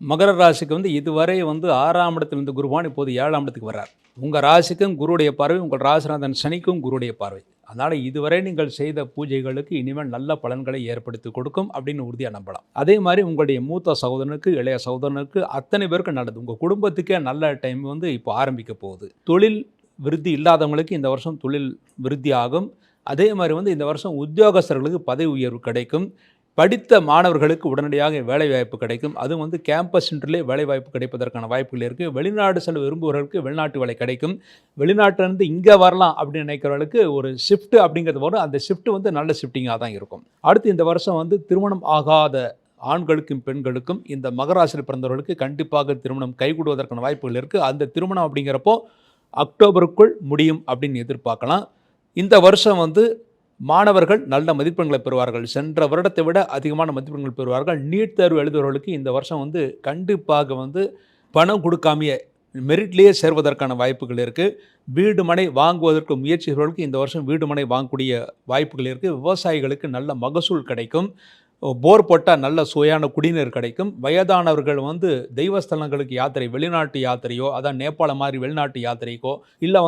மகர ராசிக்கு இதுவரை 6ஆம் இடத்தில் இருந்த குருவான் இப்போது 7ஆம் இடத்துக்கு வர்றார். உங்கள் ராசிக்கும் குருவுடைய பார்வை, உங்கள் ராசிநாதன் சனிக்கும் குருவுடைய பார்வை. அதனால் இதுவரை நீங்கள் செய்த பூஜைகளுக்கு இனிமேல் நல்ல பலன்களை ஏற்படுத்தி கொடுக்கும் அப்படின்னு உறுதியாக நம்பலாம். அதே மாதிரி உங்களுடைய மூத்த சகோதரனுக்கு, இளைய சகோதரனுக்கு அத்தனை பேருக்கு நல்லது. உங்கள் குடும்பத்துக்கே நல்ல டைம் இப்போ ஆரம்பிக்க போகுது. தொழில் விருத்தி இல்லாதவங்களுக்கு இந்த வருஷம் தொழில் விருத்தி ஆகும். அதே மாதிரி இந்த வருஷம் உத்தியோகஸ்தர்களுக்கு பதவி உயர்வு கிடைக்கும். படித்த மாணவர்களுக்கு உடனடியாக வேலைவாய்ப்பு கிடைக்கும். அதுவும் கேம்பஸ் சென்டர்லேயே வேலைவாய்ப்பு கிடைப்பதற்கான வாய்ப்புகள் இருக்குது. வெளிநாடு செல்ல விரும்புபவர்களுக்கு வெளிநாட்டு வேலை கிடைக்கும். வெளிநாட்டிலேருந்து இங்கே வரலாம் அப்படின்னு நினைக்கிறவர்களுக்கு ஒரு ஷிஃப்ட் அப்படிங்கிறது வரும். அந்த ஷிஃப்ட் நல்ல ஷிஃப்டிங்காக தான் இருக்கும். அடுத்து இந்த வருஷம் திருமணம் ஆகாத ஆண்களுக்கும் பெண்களுக்கும் இந்த மகராசியில் பிறந்தவர்களுக்கு கண்டிப்பாக திருமணம் கைகூடுவதற்கான வாய்ப்புகள் இருக்குது. அந்த திருமணம் அப்படிங்கிறப்போ அக்டோபருக்குள் முடியும் அப்படின்னு எதிர்பார்க்கலாம். இந்த வருஷம் மாணவர்கள் நல்ல மதிப்பெண்களை பெறுவார்கள். சென்ற வருடத்தை விட அதிகமான மதிப்பெண்கள் பெறுவார்கள். நீட் தேர்வு எழுதுபவர்களுக்கு இந்த வருஷம் கண்டிப்பாக பணம் கொடுக்காமையே மெரிட்லேயே சேர்வதற்கான வாய்ப்புகள் இருக்குது. வீடு மனை வாங்குவதற்கு முயற்சிகளுக்கு இந்த வருஷம் வீடு மனை வாங்கக்கூடிய வாய்ப்புகள் இருக்குது. விவசாயிகளுக்கு நல்ல மகசூல் கிடைக்கும். போர் போட்டால் நல்ல சுவையான குடிநீர் கிடைக்கும். வயதானவர்கள் தெய்வஸ்தலங்களுக்கு யாத்திரை, வெளிநாட்டு யாத்திரையோ, அதான் நேபாளம் மாதிரி வெளிநாட்டு யாத்திரைக்கோ, இல்லை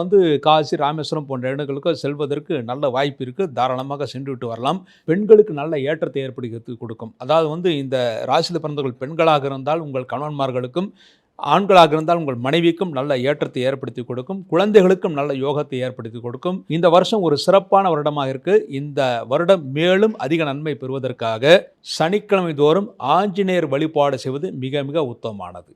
காசி, ராமேஸ்வரம் போன்ற இடங்களுக்கோ செல்வதற்கு நல்ல வாய்ப்பு இருக்குது. தாராளமாக சென்று விட்டு வரலாம். பெண்களுக்கு நல்ல ஏற்றத்தை ஏற்படுத்தி கொடுக்கும். அதாவது இந்த ராசியில் பிறந்தவர்கள் பெண்களாக இருந்தால் உங்கள் கணவன்மார்களுக்கும், ஆண்களாக இருந்தால் உங்கள் மனைவிக்கும் நல்ல ஏற்றத்தை ஏற்படுத்தி கொடுக்கும். குழந்தைகளுக்கும் நல்ல யோகத்தை ஏற்படுத்தி கொடுக்கும். இந்த வருஷம் ஒரு சிறப்பான வருடமாக இருக்கு. இந்த வருடம் மேலும் அதிக நன்மை பெறுவதற்காக சனிக்கிழமை தோறும் ஆஞ்சநேயர் வழிபாடு செய்வது மிக மிக உத்தமமானது.